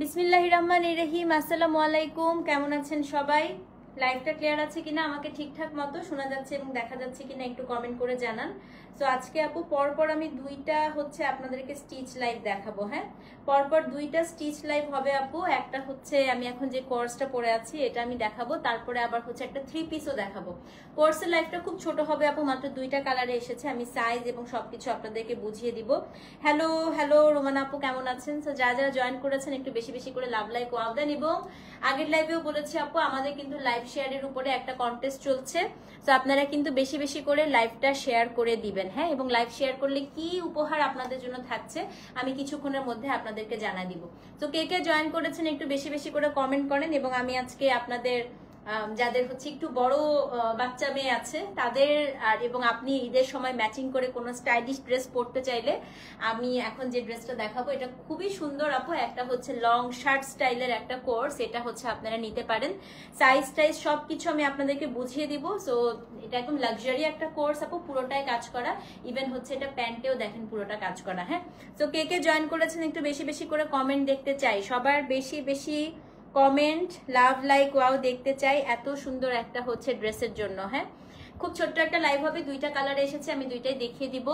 বিসমিল্লাহির রহমানির রহিম। আসসালামু আলাইকুম, কেমন আছেন সবাই? লাইভটা ক্লিয়ার আছে কিনা, আমাকে ঠিকঠাক মতো শোনা যাচ্ছে এবং দেখা যাচ্ছে কিনা একটু কমেন্ট করে জানান। সো আজকে আপু পরপর আমি দুইটা হচ্ছে আপনাদেরকে স্টিচ লাইভ দেখাবো। হ্যাঁ, পরপর দুইটা স্টিচ লাইভ হবে আপু। একটা হচ্ছে আমি এখন যে কোর্সটা পরে আছি এটা আমি দেখাবো, তারপরে আবার হচ্ছে একটা 3 পিসও দেখাবো। কোর্সের লাইভটা খুব ছোট হবে আপু, মাত্র দুইটা কালারে এসেছে। আমি সাইজ এবং সবকিছু আপনাদেরকে বুঝিয়ে দিব। হ্যালো হ্যালো রোমানা আপু, কেমন আছেন? সো যারা যারা জয়েন করেছেন একটু বেশি বেশি করে লাভ লাইক ওয়াও দেন। এবং আগের লাইভেও বলেছি আপু, আমাদের কিন্তু লাইভ শেয়ারের উপরে একটা কন্টেস্ট চলছে। তো আপনারা কিন্তু বেশি বেশি করে লাইভটা শেয়ার করে দিবেন। হ্যাঁ, এবং লাইভ শেয়ার করলে কি উপহার আপনাদের জন্য থাকছে আমি কিছুক্ষণের মধ্যে আপনাদেরকে জানা দিব। তো কে কে জয়েন করেছেন একটু বেশি বেশি করে কমেন্ট করেন। এবং আমি আজকে আপনাদের যাদের হচ্ছে একটু বড় বাচ্চা মেয়ে আছে তাদের এবং আপনি ঈদের সময় ম্যাচিং করে কোনো স্টাইলিশ ড্রেস পরতে চাইলে আমি এখন যে ড্রেসটা দেখাবো এটা খুবই সুন্দর আপু। একটা হচ্ছে লং শার্ট স্টাইলের একটা কোর্স, এটা হচ্ছে আপনারা নিতে পারেন। সাইজ টাইজ সবকিছু আমি আপনাদেরকে বুঝিয়ে দিব। সো এটা একদম লাক্সারি একটা কোর্স আপু, পুরোটাই কাজ করা। ইভেন হচ্ছে এটা প্যান্টেও দেখেন পুরোটা কাজ করা। হ্যাঁ, তো কে কে জয়েন করেছেন একটু বেশি বেশি করে কমেন্ট দেখতে চাই। সবার বেশি বেশি কমেন্ট, লাভ লাইক ওয়াও দেখতে চাই এত সুন্দর একটা হচ্ছে ড্রেসের জন্য। হ্যাঁ, খুব ছোট্ট একটা লাইভ হবে, দুইটা কালার এসেছে, আমি দুইটাই দেখিয়ে দিব।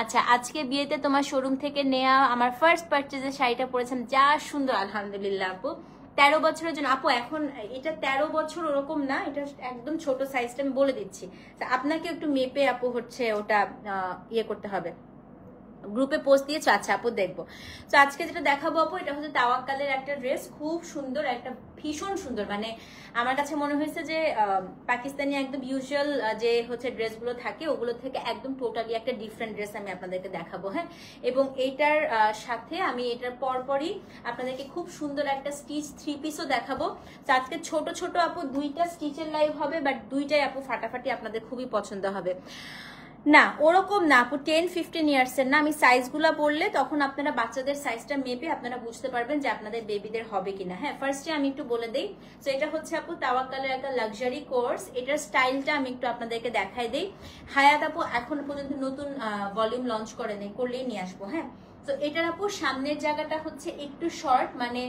আচ্ছা, আজকে বিয়েতে তোমার শোরুম থেকে নেওয়া আমার ফার্স্ট পারচেজের শাড়িটা পরেছেন, যা সুন্দর আলহামদুলিল্লাহ আপু। 13 বছরের জন্য আপু। এখন এটা 13 বছর ওরকম না, এটা একদম ছোট সাইজটা আমি বলে দিচ্ছি। আপনাকে একটু মেপে আপু হচ্ছে ওটা ইয়ে করতে হবে, গ্রুপে পোস্ট দিয়েছো। আচ্ছা আপু দেখবো। তো আজকে যেটা দেখাবো আপু এটা হচ্ছে তাওয়াক্কালের একটা ড্রেস, খুব সুন্দর, একটা ভীষণ সুন্দর। মানে আমার কাছে মনে হয়েছে যে পাকিস্তানি একদম ইউজুয়াল যে হচ্ছে ড্রেসগুলো থাকে ওগুলো থেকে একদম টোটালি একটা ডিফারেন্ট ড্রেস আমি আপনাদেরকে দেখাবো। হ্যাঁ, এবং এইটার সাথে আমি এটার পরপরই আপনাদেরকে খুব সুন্দর একটা স্টিচ 3 পিসও দেখাবো। তো আজকে ছোট ছোট আপু দুইটা স্টিচের লাইভ হবে, বাট দুইটাই আপু ফাটাফাটি, আপনাদের খুবই পছন্দ হবে। না ওরকম না আপু, 10-15 ইয়ার্সের না। আমি সাইজগুলো বললে তখন আপনারা বাচ্চাদের সাইজটা মেপে আপনারা বুঝতে পারবেন যে আপনাদের বেবিদের হবে কিনা। হ্যাঁ, ফার্স্টে আমি একটু বলে দেই। তো এটা হচ্ছে আপু তাওয়াক্কালের একটা লাক্সারি কোর্স, এটার স্টাইলটা আমি একটু আপনাদেরকে দেখাই দেই। হায়াত আপু এখন পর্যন্ত নতুন ভলিউম লঞ্চ করে নেই, করলেই নিয়ে আসবো। হ্যাঁ, তো এটার আপু সামনের জায়গাটা হচ্ছে একটু শর্ট, মানে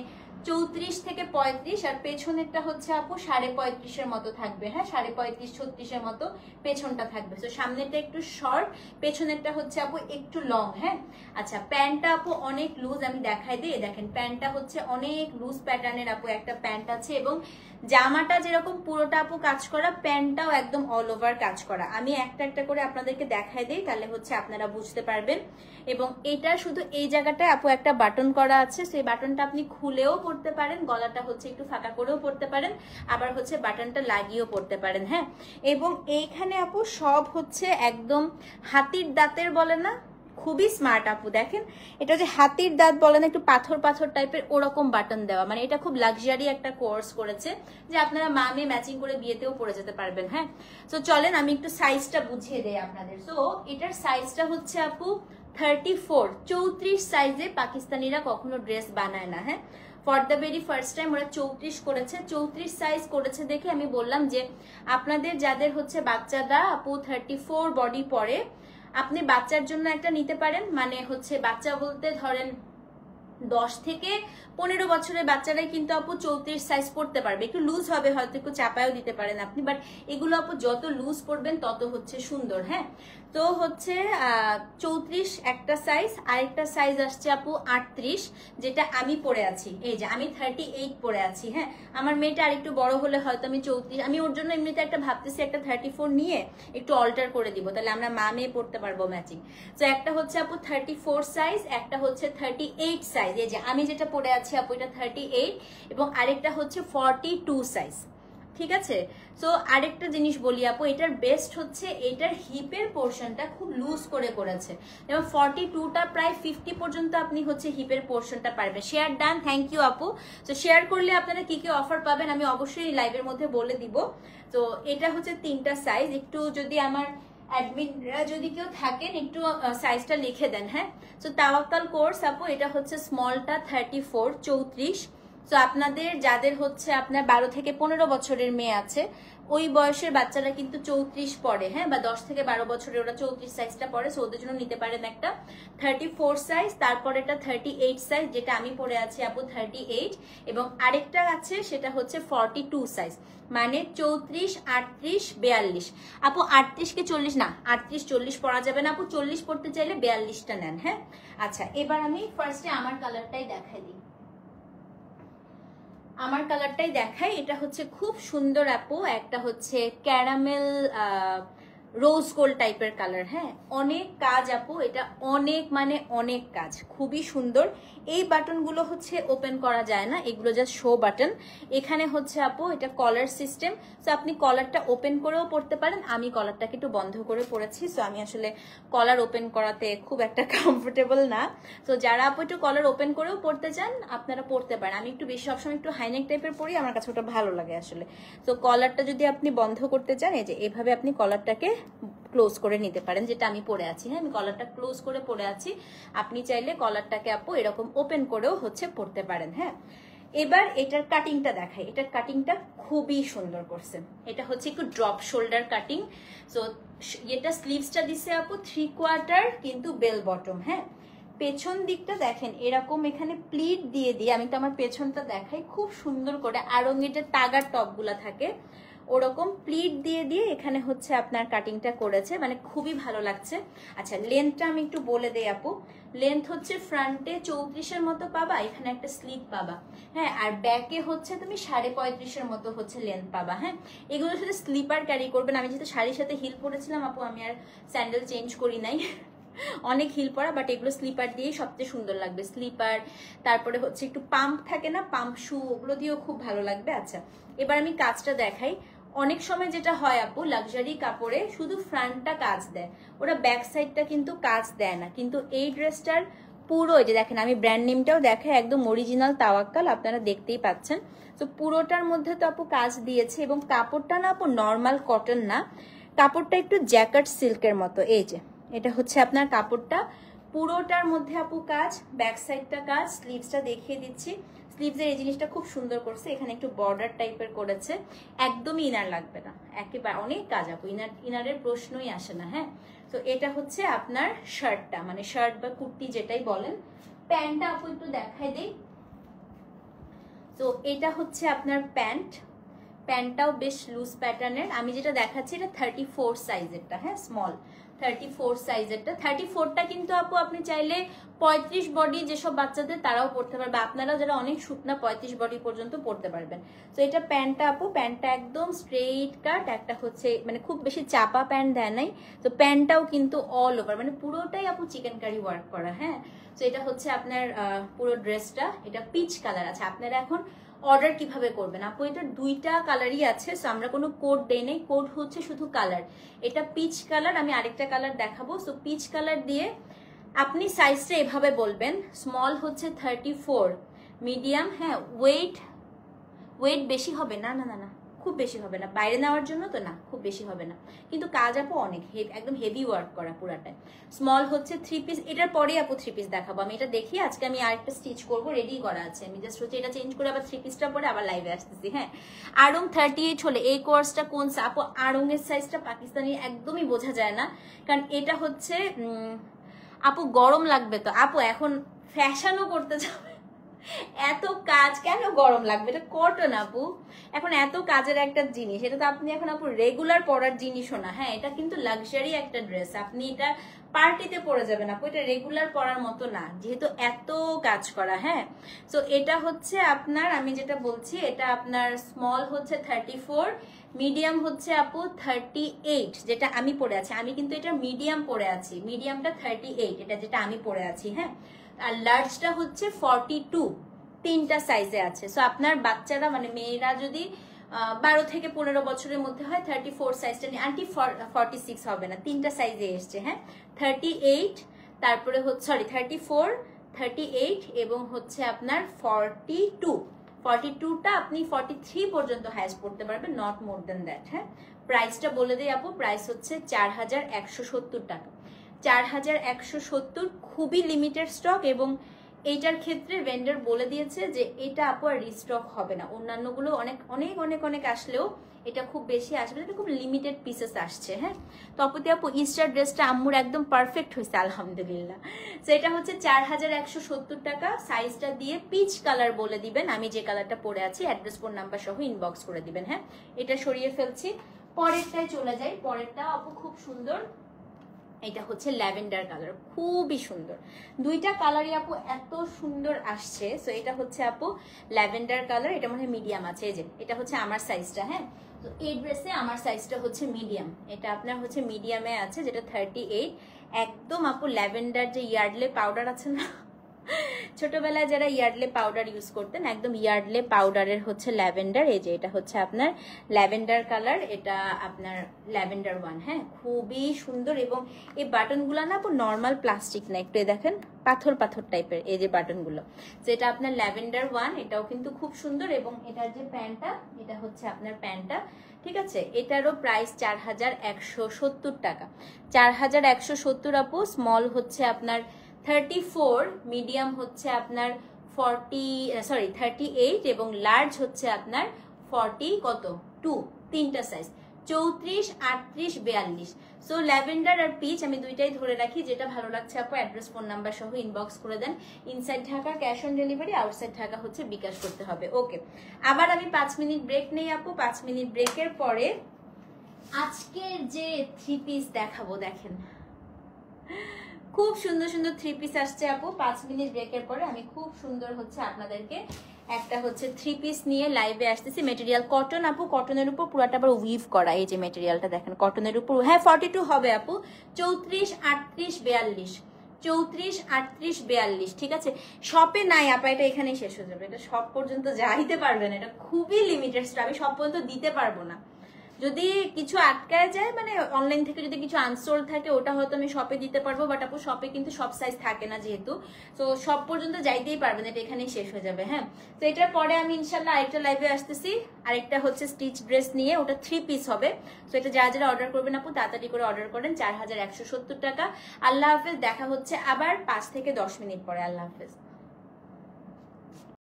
34 থেকে 35, আর পেছনেরটা হচ্ছে আপু 35.5-এর মতো থাকবে। হ্যাঁ, 35.5-36-এর মতো পেছনটা থাকবে। তো সামনেরটা একটু শর্ট, পেছনেরটা হচ্ছে আপু একটু লং। হ্যাঁ, আচ্ছা প্যান্টটা আপু অনেক লুজ, আমি দেখাই দিই। দেখেন প্যান্টটা হচ্ছে অনেক লুজ প্যাটার্নের আপু একটা প্যান্ট আছে, এবং জামাটা যেরকম পুরোটা আপু কাজ করা, প্যান্টটাও একদম অল ওভার কাজ করা। আমি একটা একটা করে আপনাদেরকে দেখাই দিই, তাহলে হচ্ছে আপনারা বুঝতে পারবেন। এবং এটা শুধু এই জায়গাটায় আপু একটা বাটন করা আছে, সেই বাটনটা আপনি খুলেও পড়তে পারেন, গলাটা হচ্ছে একটু ফাঁকা করেও পড়তে পারেন, আবার হচ্ছে বাটনটা লাগিয়েও পড়তে পারেন। হ্যাঁ, এবং এইখানে আপু সব হচ্ছে একদম হাতির দাঁতের বলে না, খুবই স্মার্ট আপু। দেখেন এটা যে হাতির দাঁত বলে না, একটু পাথর পাথর টাইপের ওরকম বাটন দেওয়া, মানে এটা খুব লাক্সারি একটা কোর্স করেছে যে আপনারা মা মেয়ে ম্যাচিং করে বিয়েতেও পরে যেতে পারবেন। হ্যাঁ, তো চলেন আমি একটু সাইজটা বুঝিয়ে দেই আপনাদের। তো এটার সাইজটা হচ্ছে আপু 34, 34 সাইজে পাকিস্তানিরা কখনো ড্রেস বানায় না। হ্যাঁ, for the very first time ওরা 34 করেছে। 34 সাইজ করেছে দেখে আমি বললাম যে আপনাদের যাদের হচ্ছে বাচ্চারা আপু 34 বডি পরে, আপনি বাচ্চার জন্য একটা নিতে পারেন। মানে হচ্ছে বাচ্চা বলতে ধরেন 10 থেকে 15 বছরের বাচ্চারাই কিন্তু আপু 34 সাইজ পড়তে পারবে। একটু লুজ হবে, হয়তো একটু চাপায়ও দিতে পারেন আপনি, বাট এগুলো আপু যত লুজ পড়বেন তত হচ্ছে সুন্দর। হ্যাঁ, তো হচ্ছে 34 একটা সাইজ, আরেকটা সাইজ আসছে আপু 38, যেটা আমি পরে আছি। এই যে আমি 38 পরে আছি। হ্যাঁ, আমার মেয়েটা আরেকটু বড় হলে হয়তো আমি 34, আমি ওর জন্য এমনিতে একটা ভাবতেছি একটা 34 নিয়ে একটু অল্টার করে দিব, তাহলে আমরা মা মেয়ে পড়তে পারবো ম্যাচিং। তো একটা হচ্ছে আপু 34 সাইজ, একটা হচ্ছে 38 সাইজ। এই যে আমি যেটা পরে আছি আপু এটা 38, এবং আরেকটা হচ্ছে 42 সাইজ। ঠিক আছে, সো আরেকটা জিনিস বলি আপু, এটার বেস্ট হচ্ছে এটার হিপের পোর্শনটা খুব লুজ করে করেছে, এবং 42টা প্রায় 50 পর্যন্ত আপনি হচ্ছে হিপের পোর্শনটা পারবেন। শেয়ার ডান, থ্যাংক ইউ আপু। তো শেয়ার করলে আপনারা কি কি অফার পাবেন আমি অবশ্যই লাইভের মধ্যে বলে দিব। তো এটা হচ্ছে 3টা সাইজ, একটু যদি আমার অ্যাডমিনরা যদি কেউ থাকেন একটু সাইজটা লিখে দেন। হ্যাঁ, তো তাওয়াক্কাল কোর্স আপু এটা হচ্ছে স্মলটা 34, 34, সো আপনাদের যাদের হচ্ছে আপনার 12 থেকে 15 বছরের মেয়ে আছে, ওই বয়সের বাচ্চারা কিন্তু 34 পরে, হ্যাঁ, বা 10 থেকে 12 বছরের ওরা 34 সাইজটা পরে। সো ওদের জন্য নিতে পারেন একটা 34 সাইজ, তারপর এটা 38 সাইজ, যেটা আমি পরে আছি আপু 38, এবং আরেকটা আছে সেটা হচ্ছে 42 সাইজ, মানে 34, 38, 42। আপু 38 কে 40 না, 38 40 পরা যাবে না আপু, 40 পড়তে চাইলে 42টা নেন, হ্যাঁ। আচ্ছা, এবার আমি ফার্স্টে আমার কালারটাই দেখাই দিই, আমার কালারটাই দেখাই। এটা হচ্ছে খুব সুন্দর আপু, একটা হচ্ছে ক্যারামেল রোজ গোল্ড টাইপের কালার, হ্যাঁ, অনেক কাজ আপু, এটা অনেক মানে অনেক কাজ, খুবই সুন্দর। এই বাটনগুলো হচ্ছে ওপেন করা যায় না, এগুলো জাস্ট শো বাটন। এখানে হচ্ছে আপু এটা কলার সিস্টেম, সো আপনি কলারটা ওপেন করেও পড়তে পারেন। আমি কলারটাকে একটু বন্ধ করে পড়েছি, সো আমি আসলে কলার ওপেন করাতে খুব একটা কমফোর্টেবল না। তো যারা আপু একটু কলার ওপেন করেও পড়তে চান আপনারা পড়তে পারেন। আমি একটু বেশি সবসময় একটু হাইনেক টাইপের পড়ি, আমার কাছে ওটা ভালো লাগে আসলে। তো কলারটা যদি আপনি বন্ধ করতে চান, এই যে এভাবে আপনি কলারটাকে ক্লোজ করে নিতে পারেন, যেটা আমি পরে আছি, হ্যাঁ, আমি কলারটা ক্লোজ করে পরে আছি। আপনি চাইলে কলারটাকে আপু এরকম ওপেন করেও হচ্ছে পড়তে পারেন, হ্যাঁ। এবার এটার কাটিংটা দেখাই, এটার কাটিংটা খুবই সুন্দর করছে। এটা হচ্ছে একটু ড্রপ শোল্ডার কাটিং। সো এটা স্লিভসটা দিছে আপু 3/4 কিন্তু বেল বটম, হ্যাঁ। পেছন দিকটা দেখেন এরকম এখানে প্লিট দিয়ে দিয়ে, আমি তো আমার পেছনটা দেখাই খুব সুন্দর করে, আরঙ্গিটের তাগার টপগুলা থাকে ওরকম প্লিট দিয়ে দিয়ে এখানে হচ্ছে আপনার কাটিংটা করেছে, মানে খুবই ভালো লাগছে। আচ্ছা, লেন্থটা আমি একটু বলে দেই আপু। লেন্থ হচ্ছে ফ্রন্টে 34-এর মতো পাবা, এখানে একটা স্লিভ পাবা, হ্যাঁ, আর ব্যাকে হচ্ছে তুমি 35.5-এর মতো হচ্ছে লেন্থ পাবা, হ্যাঁ। এগুলোর সাথে স্লিপার ক্যারি করবেন। আমি যেহেতু শাড়ির সাথে হিল পরেছিলাম আপু, আমি আর স্যান্ডেল চেঞ্জ করি নাই, অনেক হিল পরা, বাট এগুলো স্লিপার দিয়েই সবচেয়ে সুন্দর লাগবে। স্লিপার, তারপরে হচ্ছে একটু পাম্প থাকে না, পাম্প শু, ওগুলো দিয়েও খুব ভালো লাগবে। আচ্ছা, এবার আমি কাজটা দেখাই। অনেক সময় যেটা হয় আপু, লাক্সারি কাপড়ে শুধু ফ্রন্টটা কাজ দেয়, ওরা ব্যাক সাইডটা কিন্তু কাজ দেয় না। কিন্তু এই ড্রেসটার পুরো, এই যে দেখেন আমি ব্র্যান্ড নেমটাও দেখাই, একদম অরিজিনাল তাওয়াক্কাল, আপনারা দেখতেই পাচ্ছেন। তো পুরোটার মধ্যে তো আপু কাজ দিয়েছে, এবং কাপড়টা না আপু নর্মাল কটন না, কাপড়টা একটু জ্যাকেট সিল্কের মতো। এই যে এটা হচ্ছে আপনার কাপড়টা, পুরোটার মধ্যে আপু কাজ, ব্যাক সাইডটা কাজ। স্লিভসটা দেখিয়ে দিচ্ছি, স্লিভসের এই জিনিসটা খুব সুন্দর করছে, এখানে একটু বর্ডার টাইপের করেছে, একদমই ইনার লাগবে না, একেবারে অনেক কাজ আপু, ইনারের প্রশ্নই আসে না, হ্যাঁ। তো এটা হচ্ছে আপনার শার্টটা, মানে শার্ট বা কুর্তি যেটাই বলেন। প্যান্টটা আপু একটু দেখাই দেই। তো এটা হচ্ছে আপনার প্যান্ট, প্যান্টটাও বেশ লুজ প্যাটার্নের। আমি যেটা দেখাচ্ছি এটা 34 সাইজেরটা, হ্যাঁ, স্মল 34 সাইজেরটা। 34টা কিন্তু আপু আপনি চাইলে 35 বডি যেসব বাচ্চাদের তারাও পড়তে পারবে, আপনারাও যারা অনেক শুকনা 35 বডি পর্যন্ত পড়তে পারবেন। তো এটা প্যান্টটা আপু, প্যান্টটা একদম স্ট্রেইট কাট, একটা হচ্ছে মানে খুব বেশি চাপা প্যান্ট দেয় নাই। তো প্যান্টটাও কিন্তু অল ওভার মানে পুরোটাই আপু চিকেন কারি ওয়ার্ক করা, হ্যাঁ। তো এটা হচ্ছে আপনার পুরো ড্রেসটা, এটা পিচ কালার আছে। আপনারা এখন অর্ডার কিভাবে করবেন আপু, এটা দুইটা কালারই আছে, সো আমরা কোনো কোড দেই নাই, কোড হচ্ছে শুধু কালার। এটা পিচ কালার, আমি আরেকটা কালার দেখাবো। সো পিচ কালার দিয়ে আপনি সাইজটা এভাবে বলবেন, স্মল হচ্ছে 34, মিডিয়াম, হ্যাঁ, ওয়েট বেশি হবে না, না না না খুব বেশি হবে না, বাইরে নেওয়ার জন্য তো না, খুব বেশি হবে না, কিন্তু কাজ আপু অনেক একদম হেভি ওয়ার্ক করা পুরাটাই। স্মল হচ্ছে 3 পিস, এটার পরে আপু 3 পিস দেখাবো আমি, এটা দেখি আজকে আমি আরেকটা স্টিচ করবো, রেডি করা আছে, আমি জাস্ট হচ্ছে এটা চেঞ্জ করে আবার 3 পিসটা পরে আবার লাইভে আসতেছি, হ্যাঁ। আড়ং 38 হলে এই কোর্সটা কোন আপু, আড়ং এর সাইজটা পাকিস্তানি একদমই বোঝা যায় না, কারণ এটা হচ্ছে আপু গরম লাগবে তো আপু, এখন ফ্যাশনও করতে যাবে, এত কাজ কেন গরম লাগবে, এটা কটন আপু, এখন এত কাজের একটা জিনিস, এটা তো আপনি এখন আপু রেগুলার পরার জিনিসও না, হ্যাঁ, এটা কিন্তু লাক্সারি একটা ড্রেস, আপনি এটা পার্টিতে পরে যাবেন আপু, এটা রেগুলার পরার মতো না, যেহেতু এত কাজ করা, হ্যাঁ। সো এটা হচ্ছে আপনার, আমি যেটা বলছি এটা আপনার স্মল হচ্ছে 34, মিডিয়াম হচ্ছে আপু 38, যেটা আমি পরে আছি, আমি কিন্তু এটা মিডিয়াম পরে আছি, মিডিয়ামটা 38, এটা যেটা আমি পরে আছি, হ্যাঁ। আর লার্জটা হচ্ছে 42, তিনটা সাইজে আছে। সো আপনার বাচ্চারা মানে মেয়েরা যদি 12 থেকে 15 বছরের মধ্যে হয় 34 সাইজটা নিয়ে, আন্টি 46 হবে না, তিনটা সাইজে এসছে, হ্যাঁ। 38, তারপরে হচ্ছে সরি 34, 38 এবং হচ্ছে আপনার 42টা আপনি 43 পর্যন্ত হাইস্ট পড়তে পারবেন, নট মোর দেন দ্যাট, হ্যাঁ। প্রাইসটা বলে দিই আপু, প্রাইস হচ্ছে 4170 টাকা, 4170, খুবই লিমিটেড স্টক, এবং এইটার ক্ষেত্রে ভেন্ডর বলে দিয়েছে যে এটা আপু আর রিস্টক হবে না, অন্যান্যগুলো অনেক অনেক অনেক অনেক আসলেও এটা খুব বেশি আসবে, এটা খুব লিমিটেড পিসেস আসছে। হ্যাঁ, তপতি আপু ইস্টার ড্রেসটা আম্মুর একদম পারফেক্ট হয়েছে আলহামদুলিল্লাহ। তো এটা হচ্ছে 4170 টাকা। সাইজটা দিয়ে পিচ কালার বলে দিবেন, আমি যে কালারটা পরে আছি অ্যাড্রেস ফোন নাম্বার সহ ইনবক্স করে দিবেন। হ্যাঁ, এটা সরিয়ে ফেলছি, পরেরটায় চলে যাই। পরেরটা আপু খুব সুন্দর, এটা হচ্ছে ল্যাভেন্ডার কালার, খুবই সুন্দর। দুইটা কালারই আপু এত সুন্দর আসছে। সো এটা হচ্ছে আপু ল্যাভেন্ডার কালার, এটা মনে হয় মিডিয়াম আছে, এই যে এটা হচ্ছে আমার সাইজটা। হ্যাঁ, তো এই ড্রেসে আমার সাইজটা হচ্ছে মিডিয়াম, এটা আপনার হচ্ছে মিডিয়ামে আছে, যেটা 38। একদম আপু ল্যাভেন্ডার যে ইয়ার্ডলে পাউডার আছে না, ছোটবেলায় যারা ইয়ার্ডলে পাউডার ইউজ করতেন, একদম ইয়ার্ডলে পাউডারের হচ্ছে ল্যাভেন্ডার। এই যে এটা হচ্ছে আপনার ল্যাভেন্ডার কালার, এটা আপনার ল্যাভেন্ডার 1। হ্যাঁ, খুবই সুন্দর। এবং এই বাটনগুলো না আপু নর্মাল প্লাস্টিক না, একটু দেখেন পাথর পাথর টাইপের এই যে বাটনগুলো। যেটা আপনার ল্যাভেন্ডার 1, এটাও কিন্তু খুব সুন্দর। এবং এটার যে প্যান্টটা, এটা হচ্ছে আপনার প্যান্টটা, ঠিক আছে। এটারও প্রাইস 4170 টাকা। 4170 আপু। স্মল হচ্ছে আপনার 34, মিডিয়াম হচ্ছে আপনার 38 এবং লার্জ হচ্ছে আপনার 40 কত 2, তিনটা সাইজ 34, 38, 42। সো ল্যাভেন্ডার আর পিচ আমি দুইটাই ধরে রাখি, যেটা ভালো লাগছে আপু অ্যাড্রেস ফোন নাম্বার সহ ইনবক্স করে দেন। Inside Dhaka cash on delivery, outside Dhaka হচ্ছে বিকাশ করতে হবে। ওকে, আবার আমি 5 মিনিট ব্রেক নেই আপু। 5 মিনিট ব্রেকের পরে আজকের যে 3 পিস দেখাবো, দেখেন খুব সুন্দর সুন্দর 3 পিস আসছে আপু। 5 মিনিট ব্রেকের পরে আমি খুব সুন্দর হচ্ছে আপনাদেরকে একটা হচ্ছে 3 পিস নিয়ে লাইভে আসতেছি। মেটেরিয়াল কটন আপু, কটনের উপর পুরাটা আবার উইভ করা, এই যে মেটেরিয়ালটা দেখেন কটনের উপর। হ্যাঁ 42 হবে আপু, 34, 38, 42, 34, 38, 42, ঠিক আছে। শপে নাই আপা, এটা এখানেই শেষ হয়ে যাবে, এটা শপ পর্যন্ত যাইতে পারবে না, এটা খুবই লিমিটেড স্টক, আমি সব পর্যন্ত দিতে পারবো না। যদি কিছু আটকায় যায়, মানে অনলাইন থেকে যদি কিছু আনসোল্ড থাকে, ওটা হয়তো আমি শপে দিতে পারবো, বাট আপু শপে কিন্তু সব সাইজ থাকে না যেহেতু, তো সব পর্যন্ত যাইতেই পারবেন, এটা এখানেই শেষ হয়ে যাবে। হ্যাঁ, তো এটার পরে আমি ইনশাল্লাহ আরেকটা লাইভে আসতেছি, আরেকটা হচ্ছে স্টিচ ড্রেস নিয়ে, ওটা 3 পিস হবে। তো এটা যারা যারা অর্ডার করবেন আপু তাড়াতাড়ি করে অর্ডার করেন। 4170 টাকা। আল্লাহ হাফেজ, দেখা হচ্ছে আবার 5 থেকে 10 মিনিট পরে। আল্লাহ হাফেজ।